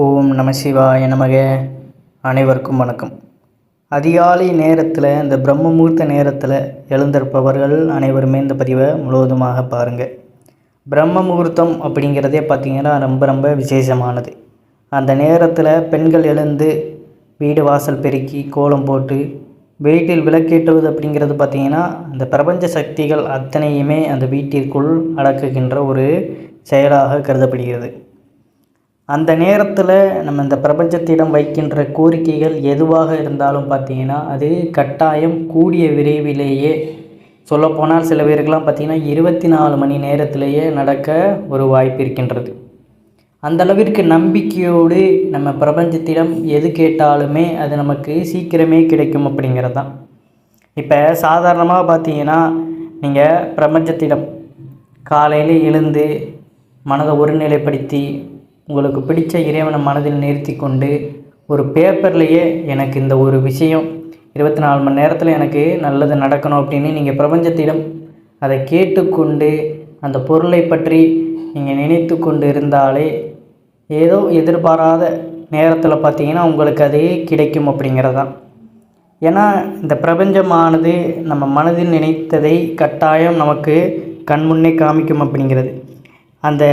ஓம் நம சிவாய நமக. அனைவருக்கும் வணக்கம். அதிகாலை நேரத்தில் இந்த பிரம்ம முகூர்த்த நேரத்தில் எழுந்திருப்பவர்கள் அனைவருமே இந்த பதிவை முழுவதுமாக பாருங்கள். பிரம்ம முகூர்த்தம் அப்படிங்கிறதே பார்த்திங்கன்னா ரொம்ப ரொம்ப விசேஷமானது. அந்த நேரத்தில் பெண்கள் எழுந்து வீடு வாசல் பெருக்கி கோலம் போட்டு வீட்டில் விளக்கேற்றுவது அப்படிங்கிறது பார்த்திங்கன்னா அந்த பிரபஞ்ச சக்திகள் அத்தனையுமே அந்த வீட்டிற்குள் அடக்குகின்ற ஒரு செயலாக கருதப்படுகிறது. அந்த நேரத்தில் நம்ம இந்த பிரபஞ்சத்திடம் வைக்கின்ற கோரிக்கைகள் எதுவாக இருந்தாலும் பார்த்திங்கன்னா அது கட்டாயம் கூடிய விரைவிலேயே, சொல்லப்போனால் சில பேருக்கெல்லாம் பார்த்திங்கன்னா 24 மணி நேரத்திலேயே நடக்க ஒரு வாய்ப்பு இருக்கின்றது. அந்தளவிற்கு நம்பிக்கையோடு நம்ம பிரபஞ்சத்திடம் எது கேட்டாலுமே அது நமக்கு சீக்கிரமே கிடைக்கும் அப்படிங்கிறது தான். இப்போ சாதாரணமாக பார்த்திங்கன்னா நீங்கள் பிரபஞ்சத்திடம் காலையில் எழுந்து மனதை ஒருநிலைப்படுத்தி உங்களுக்கு பிடித்த இறைவனை மனதில் நிறுத்தி கொண்டு ஒரு பேப்பர்லேயே எனக்கு இந்த ஒரு விஷயம் 24 மணி நேரத்தில் எனக்கு நல்லது நடக்கணும் அப்படின்னு நீங்கள் பிரபஞ்சத்திடம் அதை கேட்டுக்கொண்டு அந்த பொருளை பற்றி நீங்கள் நினைத்து கொண்டு இருந்தாலே ஏதோ எதிர்பாராத நேரத்தில் பார்த்தீங்கன்னா உங்களுக்கு அதே கிடைக்கும் அப்படிங்கிறது தான். ஏன்னா இந்த பிரபஞ்சமானது நம்ம மனதில் நினைத்ததை கட்டாயம் நமக்கு கண்முன்னே காமிக்கும் அப்படிங்கிறது. அந்த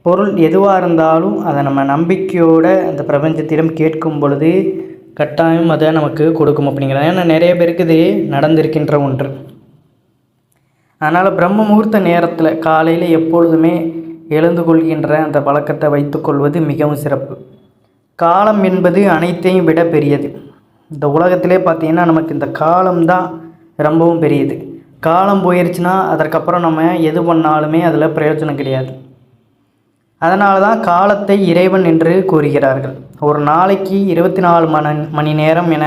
பொருள் எதுவாக இருந்தாலும் அதை நம்ம நம்பிக்கையோடு அந்த பிரபஞ்சத்திடம் கேட்கும் பொழுது கட்டாயம் அதை நமக்கு கொடுக்கும் அப்படிங்கிறது. ஏன்னா நிறைய பேருக்கு இது நடந்திருக்கின்ற ஒன்று. அதனால் பிரம்ம முகூர்த்த நேரத்தில் காலையில் எப்பொழுதுமே எழுந்து கொள்கின்ற அந்த பழக்கத்தை வைத்துக்கொள்வது மிகவும் சிறப்பு. காலம் என்பது அனைத்தையும் விட பெரியது. இந்த உலகத்திலே பார்த்திங்கன்னா நமக்கு இந்த காலம்தான் ரொம்பவும் பெரியது. காலம் போயிடுச்சுன்னா அதற்கப்புறம் நம்ம எது பண்ணாலுமே அதில் பிரயோஜனம் கிடையாது. அதனால தான் காலத்தை இறைவன் என்று கூறுகிறார்கள். ஒரு நாளைக்கு 24 மணி நேரம் என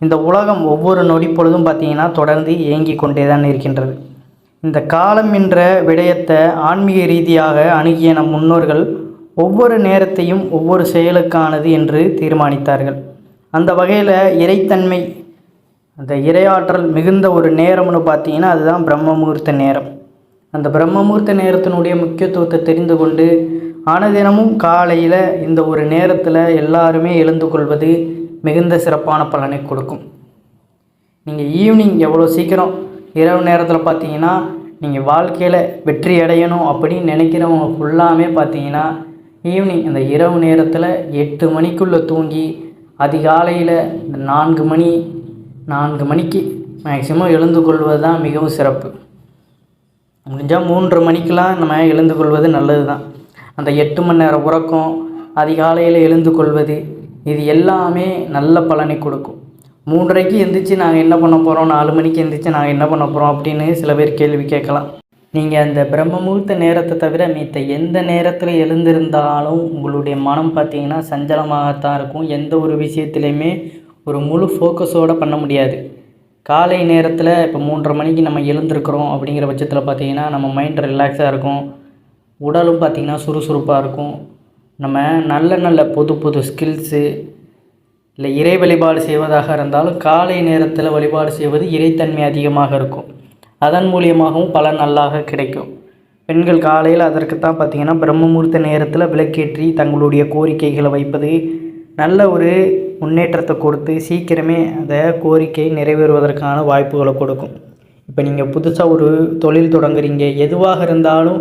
இந்த உலகம் ஒவ்வொரு நொடி பொழுதும் பார்த்திங்கன்னா தொடர்ந்து இயங்கி கொண்டே தான் இருக்கின்றது. இந்த காலம் என்ற விடயத்தை ஆன்மீக ரீதியாக அணுகிய நம் முன்னோர்கள் ஒவ்வொரு நேரத்தையும் ஒவ்வொரு செயலுக்கானது என்று தீர்மானித்தார்கள். அந்த வகையில் இறைத்தன்மை, அந்த இறையாற்றல் மிகுந்த ஒரு நேரம்னு பார்த்திங்கன்னா அதுதான் பிரம்ம முகூர்த்த நேரம். அந்த பிரம்ம முகூர்த்த நேரத்தினுடைய முக்கியத்துவத்தை தெரிந்து கொண்டு அனுதினமும் காலையில் இந்த ஒரு நேரத்தில் எல்லாருமே எழுந்து கொள்வது மிகுந்த சிறப்பான பலனை கொடுக்கும். நீங்கள் ஈவினிங் எவ்வளோ சீக்கிரம் இரவு நேரத்தில் பார்த்தீங்கன்னா நீங்கள் வாழ்க்கையில் வெற்றி அடையணும் அப்படின்னு நினைக்கிறவங்க ஃபுல்லாமே பார்த்தீங்கன்னா ஈவினிங் அந்த இரவு நேரத்தில் 8 மணிக்குள்ளே தூங்கி அதிகாலையில் இந்த 4 மணிக்கு மேக்சிமம் எழுந்து கொள்வது தான் மிகவும் சிறப்பு. முடிஞ்சால் 3 மணிக்கெலாம் நம்ம எழுந்து கொள்வது நல்லது தான். அந்த 8 மணி நேரம் உறக்கம், அதிகாலையில் எழுந்து கொள்வது, இது எல்லாமே நல்ல பலனை கொடுக்கும். 3:30க்கு எந்திரிச்சு நாங்கள் என்ன பண்ண போகிறோம், 4 மணிக்கு எந்திரிச்சு நாங்கள் என்ன பண்ண போகிறோம் அப்படின்னு சில பேர் கேள்வி கேட்கலாம். நீங்கள் அந்த பிரம்ம முகூர்த்த நேரத்தை தவிர மீத்த எந்த நேரத்தில் எழுந்திருந்தாலும் உங்களுடைய மனம் பார்த்திங்கன்னா சஞ்சலமாகத்தான் இருக்கும். எந்த ஒரு விஷயத்துலையுமே ஒரு முழு ஃபோக்கஸோடு பண்ண முடியாது. காலை நேரத்தில் இப்போ 3:30 மணிக்கு நம்ம எழுந்திருக்கிறோம் அப்படிங்கிற பட்சத்தில் பார்த்திங்கன்னா நம்ம மைண்ட் ரிலாக்ஸாக இருக்கும், உடலும் பார்த்திங்கன்னா சுறுசுறுப்பாக இருக்கும். நம்ம நல்ல புது ஸ்கில்ஸு இல்லை இறை வழிபாடு செய்வதாக இருந்தாலும் காலை நேரத்தில் வழிபாடு செய்வது இறைத்தன்மை அதிகமாக இருக்கும். அதன் மூலியமாகவும் பலன் நல்லாக கிடைக்கும். பெண்கள் காலையில் அதற்குத்தான் பார்த்திங்கன்னா பிரம்ம முகூர்த்த நேரத்தில் விளக்கேற்றி தங்களுடைய கோரிக்கைகளை வைப்பது நல்ல ஒரு முன்னேற்றத்தை கொடுத்து சீக்கிரமே அந்த கோரிக்கை நிறைவேறுவதற்கான வாய்ப்புகளை கொடுக்கும். இப்போ நீங்கள் புதுசாக ஒரு தொழில் தொடங்குறீங்க, எதுவாக இருந்தாலும்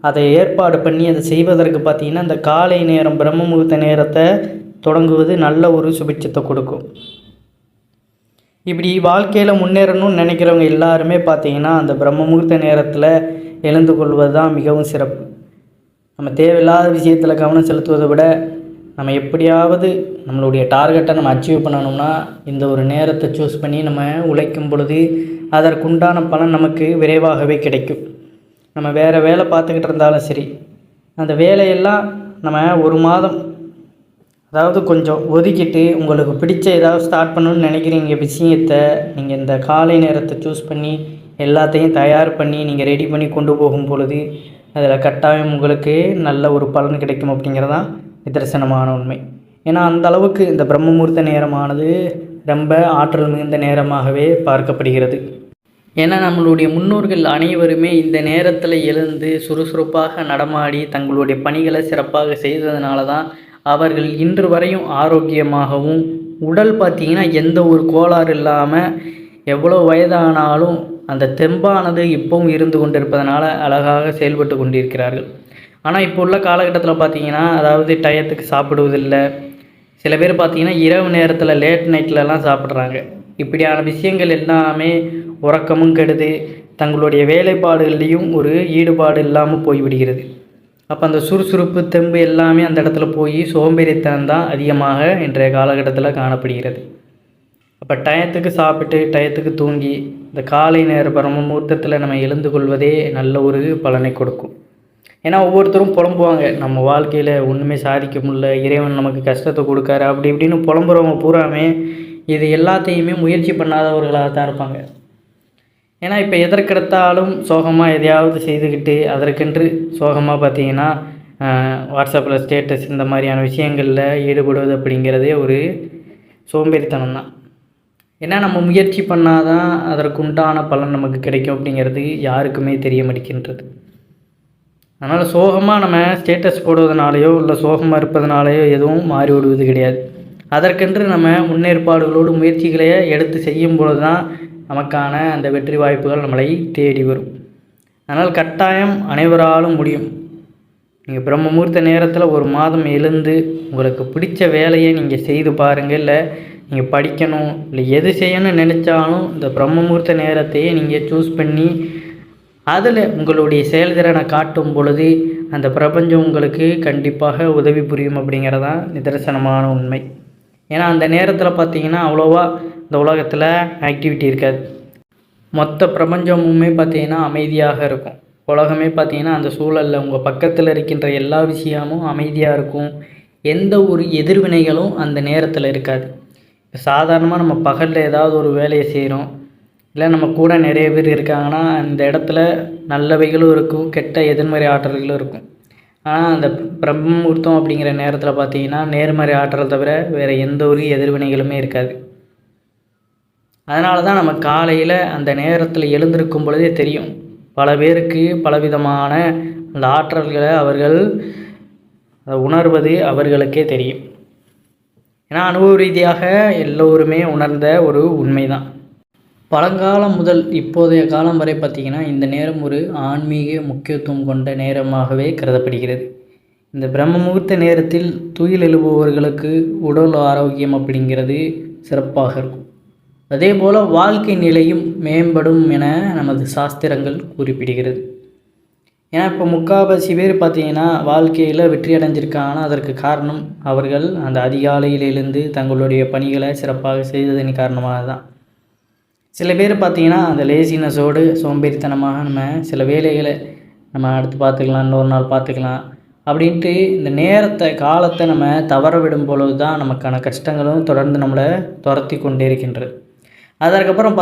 அதை ஏற்பாடு பண்ணி அதை செய்வதற்கு பார்த்திங்கன்னா இந்த காலை நேரம் பிரம்ம முகூர்த்த நேரத்தை தொடங்குவது நல்ல ஒரு சுபிட்சத்தை கொடுக்கும். இப்படி வாழ்க்கையில் முன்னேறணும்னு நினைக்கிறவங்க எல்லாருமே பார்த்திங்கன்னா அந்த பிரம்ம முகூர்த்த நேரத்தில் எழுந்து கொள்வது தான் மிகவும் சிறப்பு. நம்ம தேவையில்லாத விஷயத்தில் கவனம் செலுத்துவதை விட நம்ம எப்படியாவது நம்மளுடைய டார்கெட்டை நம்ம அச்சீவ் பண்ணணும்னா இந்த ஒரு நேரத்தை சூஸ் பண்ணி நம்ம உழைக்கும் பொழுது அதற்குண்டான பலன் நமக்கு விரைவாகவே கிடைக்கும். நம்ம வேறு வேலை பார்த்துக்கிட்டு இருந்தாலும் சரி, அந்த வேலையெல்லாம் நம்ம ஒரு மாதம் அதாவது கொஞ்சம் ஒதுக்கிட்டு உங்களுக்கு பிடிச்ச ஏதாவது ஸ்டார்ட் பண்ணணும்னு நினைக்கிறீங்க விஷயத்தை நீங்கள் இந்த காலை நேரத்தை சூஸ் பண்ணி எல்லாத்தையும் தயார் பண்ணி நீங்கள் ரெடி பண்ணி கொண்டு போகும் பொழுது அதில் கட்டாயம் உங்களுக்கு நல்ல ஒரு பலன் கிடைக்கும் அப்படிங்கிறதான் நிதர்சனமான உண்மை. ஏன்னா அந்த அளவுக்கு இந்த பிரம்ம முகூர்த்த நேரமானது ரொம்ப ஆற்றல் மிகுந்த நேரமாகவே பார்க்கப்படுகிறது. ஏன்னா நம்மளுடைய முன்னோர்கள் அனைவருமே இந்த நேரத்தில் எழுந்து சுறுசுறுப்பாக நடமாடி தங்களுடைய பணிகளை சிறப்பாக செய்ததுனால தான் அவர்கள் இன்று வரையும் ஆரோக்கியமாகவும் உடல் பார்த்திங்கன்னா எந்த ஒரு கோளாறு இல்லாமல் எவ்வளோ வயதானாலும் அந்த தெம்பானது இப்பவும் இருந்து கொண்டிருப்பதனால அழகாக செயல்பட்டு கொண்டிருக்கிறார்கள். ஆனால் இப்போ உள்ள காலகட்டத்தில் பார்த்திங்கன்னா, அதாவது டயத்துக்கு சாப்பிடுவதில்லை. சில பேர் பார்த்திங்கன்னா இரவு நேரத்தில் லேட் நைட்லலாம் சாப்பிட்றாங்க. இப்படியான விஷயங்கள் எல்லாமே உறக்கமும் கெடுது, தங்களுடைய வேலைப்பாடுகள்லேயும் ஒரு ஈடுபாடு இல்லாமல் போய்விடுகிறது. அப்போ அந்த சுறுசுறுப்பு தெம்பு எல்லாமே அந்த இடத்துல போய் சோம்பேறித்தனம் தான் அதிகமாக இன்றைய காலகட்டத்தில் காணப்படுகிறது. அப்போ டயத்துக்கு சாப்பிட்டு டயத்துக்கு தூங்கி இந்த காலை நேர பிரம்ம முகூர்த்தத்தில் நம்ம எழுந்து கொள்வதே நல்ல ஒரு பலனை கொடுக்கும். ஏன்னா ஒவ்வொருத்தரும் புலம்புவாங்க, நம்ம வாழ்க்கையில் ஒன்றுமே சாதிக்க முடியல, இறைவன் நமக்கு கஷ்டத்தை கொடுக்காரு அப்படி இப்படின்னு புலம்புறவங்க பூராமே இது எல்லாத்தையுமே முயற்சி பண்ணாதவர்களாக தான் இருப்பாங்க. ஏன்னா இப்போ எதற்கெடுத்தாலும் சோகமாக எதையாவது செய்துக்கிட்டு அதற்கென்று சோகமாக பார்த்திங்கன்னா வாட்ஸ்அப்பில் ஸ்டேட்டஸ் இந்த மாதிரியான விஷயங்களில் ஈடுபடுவது அப்படிங்கிறதே ஒரு சோம்பேறித்தனம் தான். ஏன்னா நம்ம முயற்சி பண்ணால் தான் அதற்குண்டான பலன் நமக்கு கிடைக்கும் அப்படிங்கிறது யாருக்குமே தெரிய மாட்டேங்கின்றது. அதனால் சோகமாக நம்ம ஸ்டேட்டஸ் போடுவதனாலேயோ இல்லை சோகமாக இருப்பதனாலேயோ எதுவும் மாறிவிடுவது கிடையாது. அதற்கென்று நம்ம முன்னேற்பாடுகளோடு முயற்சிகளை எடுத்து செய்யும் பொழுது தான் நமக்கான அந்த வெற்றி வாய்ப்புகள் நம்மளை தேடி வரும். அதனால் கட்டாயம் அனைவராலும் முடியும். நீங்கள் பிரம்ம முகூர்த்த நேரத்தில் ஒரு மாதம் எழுந்து உங்களுக்கு பிடிச்ச வேலையை நீங்கள் செய்து பாருங்கள். இல்லை நீங்கள் படிக்கணும் இல்லை எது செய்யணும்னு நினச்சாலும் இந்த பிரம்ம முகூர்த்த நேரத்தையே நீங்கள் சூஸ் பண்ணி அதில் உங்களுடைய செயல்திறனை காட்டும் பொழுது அந்த பிரபஞ்சம் உங்களுக்கு கண்டிப்பாக உதவி புரியும் அப்படிங்கிறதான் நிதர்சனமான உண்மை. ஏன்னா அந்த நேரத்தில் பார்த்திங்கன்னா அவ்வளோவா இந்த உலகத்தில் ஆக்டிவிட்டி இருக்காது. மொத்த பிரபஞ்சமுமே பார்த்திங்கன்னா அமைதியாக இருக்கும். உலகமே பார்த்திங்கன்னா அந்த சூழலில் உங்கள் பக்கத்தில் இருக்கின்ற எல்லா விஷயமும் அமைதியாக இருக்கும். எந்த ஒரு எதிர்வினைகளும் அந்த நேரத்தில் இருக்காது. சாதாரணமாக நம்ம பகலில் ஏதாவது ஒரு வேலையை செய்கிறோம், இல்லை நம்ம கூட நிறைய பேர் இருக்காங்கன்னா அந்த இடத்துல நல்லவைகளும் இருக்கும், கெட்ட எதிர்மறை ஆற்றல்களும் இருக்கும். ஆனால் அந்த பிரம்ம முகூர்த்தம் அப்படிங்கிற நேரத்தில் பார்த்திங்கன்னா நேர்மறை ஆற்றல் தவிர வேறு எந்த ஒரு எதிர்வினைகளுமே இருக்காது. அதனால தான் நம்ம காலையில் அந்த நேரத்தில் எழுந்திருக்கும் பொழுதே தெரியும், பல பேருக்கு பலவிதமான அந்த ஆற்றல்களை அவர்கள் உணர்வது அவர்களுக்கே தெரியும். ஏன்னா அனுபவ ரீதியாக எல்லோருமே உணர்ந்த ஒரு உண்மை தான். பழங்காலம் முதல் இப்போதைய காலம் வரை பார்த்திங்கன்னா இந்த நேரம் ஒரு ஆன்மீக முக்கியத்துவம் கொண்ட நேரமாகவே கருதப்படுகிறது. இந்த பிரம்ம முகூர்த்த நேரத்தில் துயில் எழுபவர்களுக்கு உடல் ஆரோக்கியம் அப்படிங்கிறது சிறப்பாக இருக்கும். அதே போல் வாழ்க்கை நிலையும் மேம்படும் என நமது சாஸ்திரங்கள் குறிப்பிடுகிறது. ஏன்னா இப்போ முக்கால்வாசி பேர் பார்த்திங்கன்னா வாழ்க்கையில் வெற்றி அடைஞ்சிருக்காங்கன்னா அதற்கு காரணம் அவர்கள் அந்த அதிகாலையிலிருந்து தங்களுடைய பணிகளை சிறப்பாக செய்ததன் காரணமாக தான். சில பேர் பார்த்திங்கன்னா அந்த லேசினஸோடு சோம்பேறித்தனமாக நம்ம சில வேலைகளை நம்ம அடுத்து பார்த்துக்கலாம், இன்னொரு நாள் பார்த்துக்கலாம் அப்படின்ட்டு இந்த நேரத்தை காலத்தை நம்ம தவற விடும் பொழுது தான் நமக்கான கஷ்டங்களும் தொடர்ந்து நம்மளை துரத்தி கொண்டே இருக்கின்றது. அதற்கப்புறம்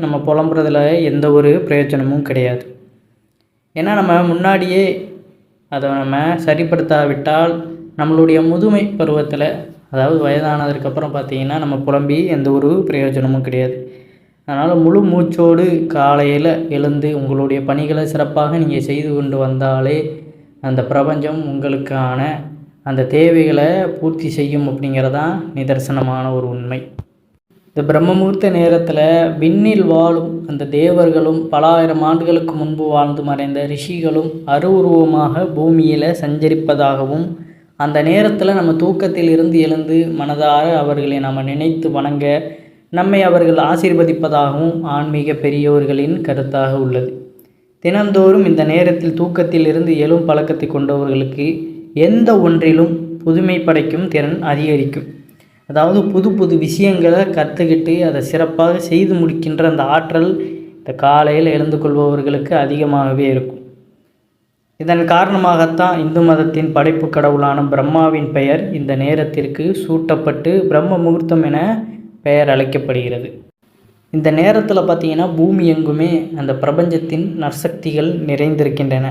நம்ம புலம்புறதுல எந்த ஒரு பிரயோஜனமும் கிடையாது. ஏன்னா நம்ம முன்னாடியே அதை நம்ம சரிப்படுத்தாவிட்டால் நம்மளுடைய முதுமை பருவத்தில், அதாவது வயதானதுக்கப்புறம் பார்த்திங்கன்னா நம்ம புலம்பி எந்த ஒரு பிரயோஜனமும் கிடையாது. அதனால் முழு மூச்சோடு காலையில் எழுந்து உங்களுடைய பணிகளை சிறப்பாக நீங்கள் செய்து கொண்டு வந்தாலே அந்த பிரபஞ்சம் உங்களுக்கான அந்த தேவைகளை பூர்த்தி செய்யும் அப்படிங்கிறதான் நிதர்சனமான ஒரு உண்மை. இந்த பிரம்ம முகூர்த்த நேரத்தில் விண்ணில் வாழும் அந்த தேவர்களும் பல ஆயிரம் ஆண்டுகளுக்கு முன்பு வாழ்ந்து மறைந்த ரிஷிகளும் அருவுருவமாக பூமியில் சஞ்சரிப்பதாகவும் அந்த நேரத்தில் நம்ம தூக்கத்தில் இருந்து எழுந்து மனதார அவர்களை நாம் நினைத்து வணங்க நம்மை அவர்கள் ஆசீர்வதிப்பதாகவும் ஆன்மீக பெரியோர்களின் கருத்தாக உள்ளது. தினந்தோறும் இந்த நேரத்தில் தூக்கத்தில் இருந்து எழும் பழக்கத்தை கொண்டவர்களுக்கு எந்த ஒன்றிலும் புதுமை படைக்கும் திறன் அதிகரிக்கும். அதாவது புது புது விஷயங்களை கற்றுக்கிட்டு அதை சிறப்பாக செய்து முடிக்கின்ற அந்த ஆற்றல் இந்த காலையில் எழுந்து கொள்பவர்களுக்கு அதிகமாகவே இருக்கும். இதன் காரணமாகத்தான் இந்து மதத்தின் படைப்பு கடவுளான பிரம்மாவின் பெயர் இந்த நேரத்திற்கு சூட்டப்பட்டு பிரம்ம முகூர்த்தம் என பெயர் அழைக்கப்படுகிறது. இந்த நேரத்தில் பார்த்திங்கன்னா பூமி எங்குமே அந்த பிரபஞ்சத்தின் நற்சக்திகள் நிறைந்திருக்கின்றன.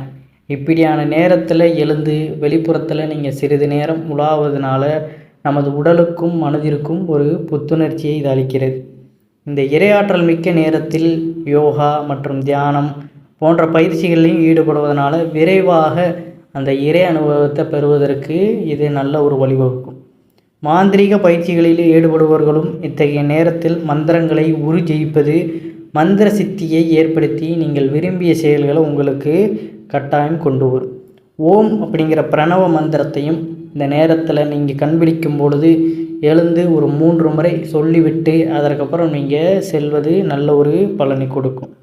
இப்படியான நேரத்தில் எழுந்து வெளிப்புறத்தில் நீங்கள் சிறிது நேரம் உலாவதனால நமது உடலுக்கும் மனதிற்கும் ஒரு புத்துணர்ச்சியை இது அளிக்கிறது. இந்த இறையாற்றல் மிக்க நேரத்தில் யோகா மற்றும் தியானம் போன்ற பயிற்சிகளிலும் ஈடுபடுவதனால விரைவாக அந்த இறை அனுபவத்தை பெறுவதற்கு இது நல்ல ஒரு வழிவகுக்கும். மாந்திரீக பயிற்சிகளில் ஈடுபடுபவர்களும் இத்தகைய நேரத்தில் மந்திரங்களை ஜெயிப்பது மந்திர சித்தியை ஏற்படுத்தி நீங்கள் விரும்பிய செயல்களை உங்களுக்கு கட்டாயம் கொண்டு வரும். ஓம் அப்படிங்கிற பிரணவ மந்திரத்தையும் இந்த நேரத்தில் நீங்கள் கண்பிடிக்கும் பொழுது எழுந்து ஒரு 3 முறை சொல்லிவிட்டு அதற்கப்புறம் நீங்கள் செல்வது நல்ல ஒரு பலனை கொடுக்கும்.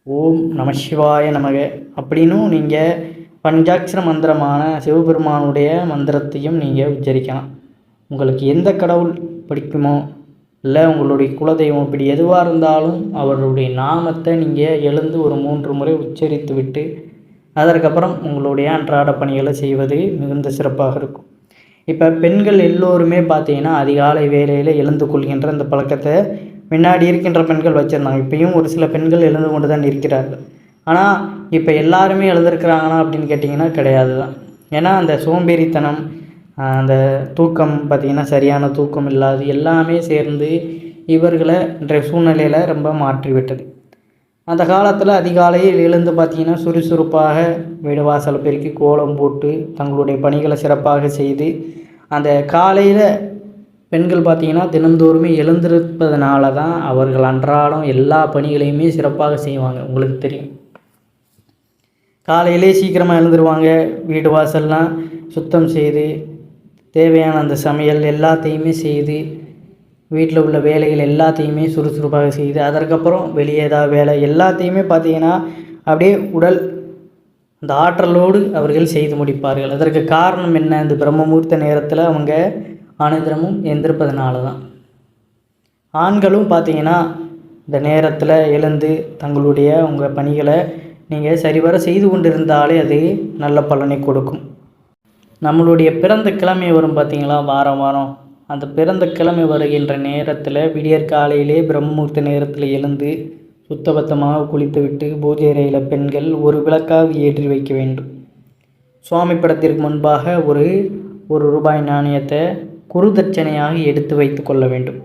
ஓம் நமசிவாய நமக அப்படின்னும் நீங்கள் பஞ்சாட்சர மந்திரமான சிவபெருமானுடைய மந்திரத்தையும் நீங்கள் உச்சரிக்கலாம். உங்களுக்கு எந்த கடவுள் பிடிக்குமோ இல்லை உங்களுடைய குலதெய்வம் இப்படி எதுவாக இருந்தாலும் அவருடைய நாமத்தை நீங்கள் எழுந்து ஒரு 3 முறை உச்சரித்து விட்டு அதற்கப்புறம் உங்களுடைய அன்றாட பணிகளை செய்வது மிகுந்த சிறப்பாக இருக்கும். இப்போ பெண்கள் எல்லோருமே பார்த்தீங்கன்னா அதிகாலை வேளையில் எழுந்து கொள்கின்ற இந்த பழக்கத்தை முன்னாடி இருக்கின்ற பெண்கள் வச்சுருந்தாங்க. இப்பயும் ஒரு சில பெண்கள் எழுந்து கொண்டு தான் இருக்கிறார்கள். ஆனால் இப்போ எல்லாருமே எழுந்திருக்கிறாங்களா அப்படின்னு கேட்டிங்கன்னா கிடையாது தான். ஏன்னா அந்த சோம்பேறித்தனம், அந்த தூக்கம் பார்த்திங்கன்னா சரியான தூக்கம் இல்லாது எல்லாமே சேர்ந்து இவர்களை இன்றைய சூழ்நிலையில் ரொம்ப மாற்றிவிட்டது. அந்த காலத்தில் அதிகாலையில் எழுந்து பார்த்திங்கன்னா சுறுசுறுப்பாக வீடு வாசல் பெருக்கி கோலம் போட்டு தங்களுடைய பணிகளை சிறப்பாக செய்து அந்த காலையில் பெண்கள் பார்த்திங்கன்னா தினந்தோறுமே எழுந்திருப்பதனால தான் அவர்கள் அன்றாடம் எல்லா பணிகளையுமே சிறப்பாக செய்வாங்க. உங்களுக்கு தெரியும், காலையிலே சீக்கிரமாக எழுந்துருவாங்க. வீடு வாசல்லாம் சுத்தம் செய்து தேவையான அந்த சமையல் எல்லாத்தையுமே செய்து வீட்டில் உள்ள வேலைகள் எல்லாத்தையுமே சுறுசுறுப்பாக செய்து அதற்கப்புறம் வெளியே ஏதாவது வேலை எல்லாத்தையுமே பார்த்திங்கன்னா அப்படியே உடல் அந்த ஆற்றலோடு அவர்கள் செய்து முடிப்பார்கள். அதற்கு காரணம் என்ன? இந்த பிரம்ம முகூர்த்த நேரத்தில் அவங்க அனுதினமும் எந்திருப்பதனால தான். ஆண்களும் பார்த்திங்கன்னா இந்த நேரத்தில் எழுந்து தங்களுடைய உங்கள் பணிகளை நீங்கள் சரிவர செய்து கொண்டிருந்தாலே அது நல்ல பலனை கொடுக்கும். நம்மளுடைய பிறந்த கிழமை வரும் பார்த்திங்களா, வாரம் அந்த பிறந்த கிழமை வருகின்ற நேரத்தில் விடியற்காலையிலே பிரம்மமுகூர்த்த நேரத்தில் எழுந்து சுத்தபத்தமாக குளித்துவிட்டு பூஜை அறையில் பெண்கள் ஒரு விளக்காக ஏற்றி வைக்க வேண்டும். சுவாமி படத்திற்கு முன்பாக ஒரு ரூபாய் நாணயத்தை குருதட்சணையாக எடுத்து வைத்து கொள்ள வேண்டும்.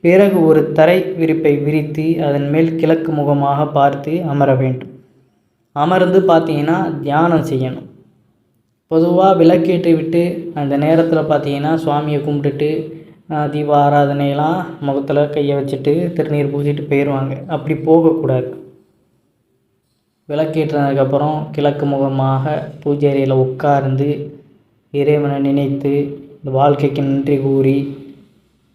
பிறகு ஒரு தரை விரிப்பை விரித்து அதன் மேல் கிழக்கு முகமாக பார்த்து அமர வேண்டும். அமர்ந்து பார்த்திங்கன்னா தியானம் செய்யணும். பொதுவாக விளக்கேற்றி விட்டு அந்த நேரத்தில் பார்த்திங்கன்னா சுவாமியை கும்பிட்டுட்டு தீப ஆராதனையெல்லாம் முகத்தில் கையை வச்சுட்டு திருநீர் பூசிட்டு போயிடுவாங்க. அப்படி போகக்கூடாது. விளக்கேற்றினதுக்கப்புறம் கிழக்கு முகமாக பூஜை அறையில் உட்கார்ந்து இறைவனை நினைத்து இந்த வாழ்க்கைக்கு நன்றி கூறி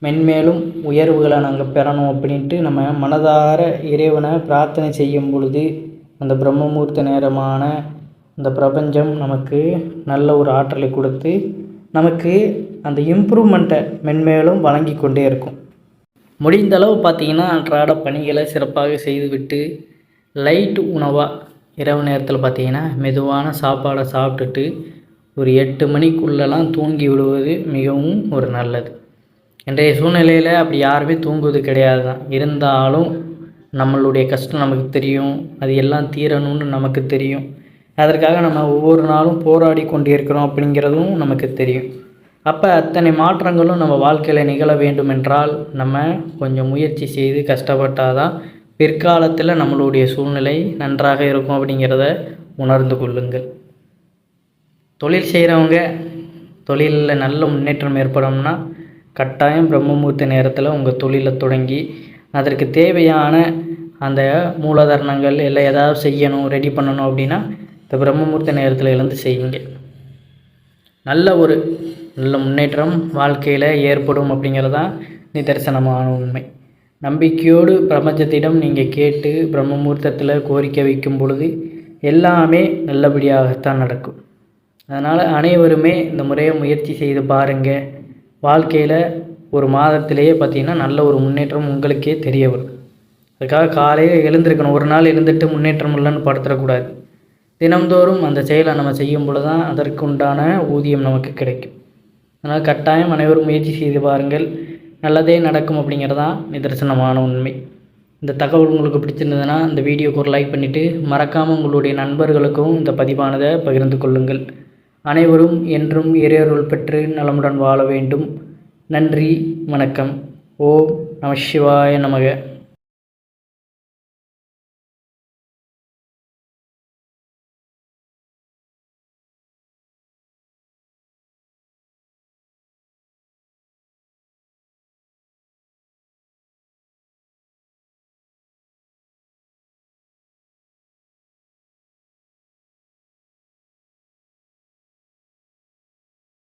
மென்மேலும் உயர்வுகளை நாங்கள் பெறணும் அப்படின்ட்டு நம்ம மனதார இறைவனை பிரார்த்தனை செய்யும் பொழுது அந்த பிரம்ம முகூர்த்த நேரமான அந்த பிரபஞ்சம் நமக்கு நல்ல ஒரு ஆற்றலை கொடுத்து நமக்கு அந்த இம்ப்ரூவ்மெண்ட்டை மென்மேலும் வழங்கி கொண்டே இருக்கும். முடிந்தளவு பார்த்திங்கன்னா அன்றாட பணிகளை சிறப்பாக செய்துவிட்டு லைட் உணவாக இரவு நேரத்தில் பார்த்திங்கன்னா மெதுவான சாப்பாடை சாப்பிட்டுட்டு ஒரு 8 மணிக்குள்ளெல்லாம் தூங்கி விடுவது மிகவும் ஒரு நல்லது. இன்றைய சூழ்நிலையில் அப்படி யாருமே தூங்குவது கிடையாது தான். இருந்தாலும் நம்மளுடைய கஷ்டம் நமக்கு தெரியும், அது எல்லாம் தீரணும்னு நமக்கு தெரியும். அதற்காக நம்ம ஒவ்வொரு நாளும் போராடி கொண்டிருக்கிறோம் அப்படிங்கிறதும் நமக்கு தெரியும். அப்போ அத்தனை மாற்றங்களும் நம்ம வாழ்க்கையில் நிகழ வேண்டும் என்றால் நம்ம கொஞ்சம் முயற்சி செய்து கஷ்டப்பட்டால் தான் பிற்காலத்தில் நம்மளுடைய சூழ்நிலை நன்றாக இருக்கும் அப்படிங்கிறத உணர்ந்து கொள்ளுங்கள். தொழில் செய்கிறவங்க தொழிலில் நல்ல முன்னேற்றம் ஏற்படும்னா கட்டாயம் பிரம்ம முகூர்த்த நேரத்தில் உங்கள் தொழிலை தொடங்கி அதற்கு தேவையான அந்த மூலதனங்கள் இல்லை ஏதாவது செய்யணும் ரெடி பண்ணணும் அப்படின்னா இந்த பிரம்ம முகூர்த்த நேரத்தில் எழுந்து செய்யுங்க. நல்ல முன்னேற்றம் வாழ்க்கையில் ஏற்படும் அப்படிங்கிறதான் நிதர்சனமான உண்மை. நம்பிக்கையோடு பிரபஞ்சத்திடம் நீங்கள் கேட்டு பிரம்ம முகூர்த்தத்தில் கோரிக்கை வைக்கும் பொழுது எல்லாமே நல்லபடியாகத்தான் நடக்கும். அதனால் அனைவருமே இந்த முறையை முயற்சி செய்து பாருங்கள். வாழ்க்கையில் ஒரு மாதத்திலேயே பார்த்திங்கன்னா நல்ல ஒரு முன்னேற்றம் உங்களுக்கே தெரிய வரும். அதுக்காக காலையில் எழுந்திருக்கணும். ஒரு நாள் இருந்துட்டு முன்னேற்றம் இல்லைன்னு படுத்துடக்கூடாது. தினம்தோறும் அந்த செயலை நம்ம செய்யும் பொழுது தான் அதற்கு உண்டான ஊதியம் நமக்கு கிடைக்கும். அதனால் கட்டாயம் அனைவரும் முயற்சி செய்து பாருங்கள். நல்லதே நடக்கும் அப்படிங்கிறதான் நிதர்சனமான உண்மை. இந்த தகவல் உங்களுக்கு பிடிச்சிருந்ததுன்னா இந்த வீடியோக்கு ஒரு லைக் பண்ணிவிட்டு மறக்காமல் உங்களுடைய நண்பர்களுக்கும் இந்த பதிவானதை பகிர்ந்து கொள்ளுங்கள். அனைவரும் என்றும் இறையருள் பெற்று நலமுடன் வாழ வேண்டும். நன்றி, வணக்கம். ஓம் நம சிவாய நமக.